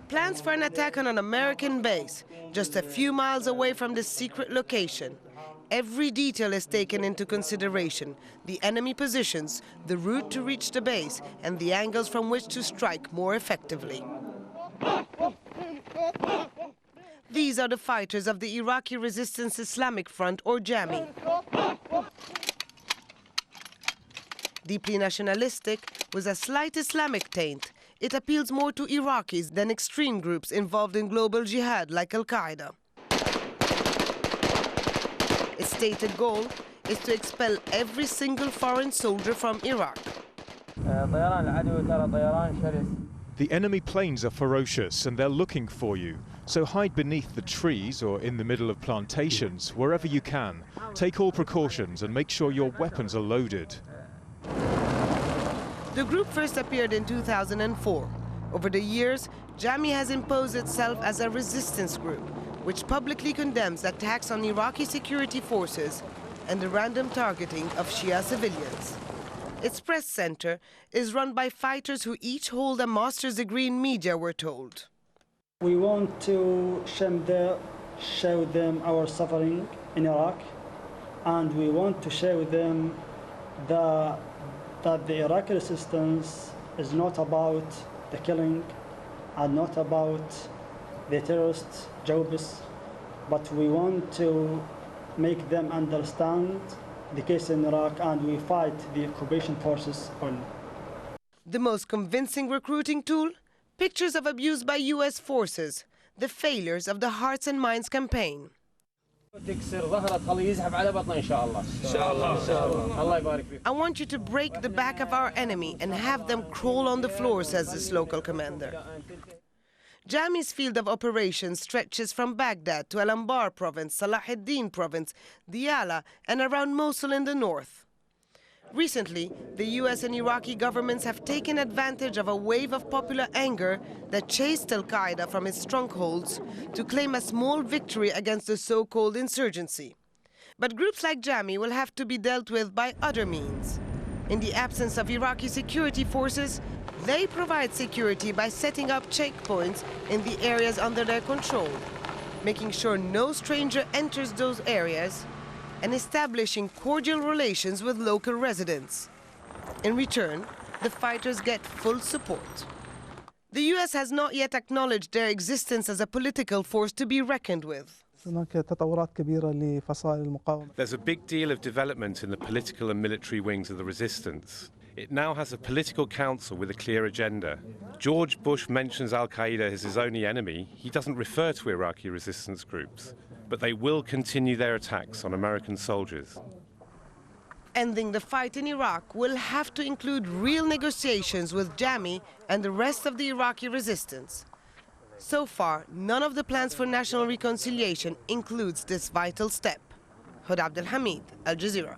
Plans for an attack on an American base, just a few miles away from this secret location. Every detail is taken into consideration: the enemy positions, the route to reach the base, and the angles from which to strike more effectively. These are the fighters of the Iraqi Resistance Islamic Front, or Jami. Deeply nationalistic, with a slight Islamic taint, it appeals more to Iraqis than extreme groups involved in global jihad like Al-Qaeda. Its stated goal is to expel every single foreign soldier from Iraq. The enemy planes are ferocious and they're looking for you. So hide beneath the trees or in the middle of plantations, wherever you can. Take all precautions and make sure your weapons are loaded. The group first appeared in 2004. Over the years, Jami has imposed itself as a resistance group, which publicly condemns attacks on Iraqi security forces and the random targeting of Shia civilians. Its press center is run by fighters who each hold a master's degree in media, we're told. We want to show them our suffering in Iraq, and we want to show them that the Iraqi resistance is not about the killing and not about the terrorist jobs, but we want to make them understand the case in Iraq, and we fight the occupation forces only. The most convincing recruiting tool? Pictures of abuse by US forces, the failures of the Hearts and Minds campaign. I want you to break the back of our enemy and have them crawl on the floor, says this local commander. Jami's field of operations stretches from Baghdad to Al-Anbar province, Salahuddin province, Diyala, and around Mosul in the north. Recently, the US and Iraqi governments have taken advantage of a wave of popular anger that chased Al-Qaeda from its strongholds to claim a small victory against the so-called insurgency. But groups like Jami will have to be dealt with by other means. In the absence of Iraqi security forces, they provide security by setting up checkpoints in the areas under their control, making sure no stranger enters those areas, and establishing cordial relations with local residents. In return, the fighters get full support. The US has not yet acknowledged their existence as a political force to be reckoned with. There's a big deal of development in the political and military wings of the resistance. It now has a political council with a clear agenda. George Bush mentions Al-Qaeda as his only enemy. He doesn't refer to Iraqi resistance groups, but they will continue their attacks on American soldiers. Ending the fight in Iraq will have to include real negotiations with Jami and the rest of the Iraqi resistance. So far, none of the plans for national reconciliation includes this vital step. Huda Abdel Hamid, Al Jazeera.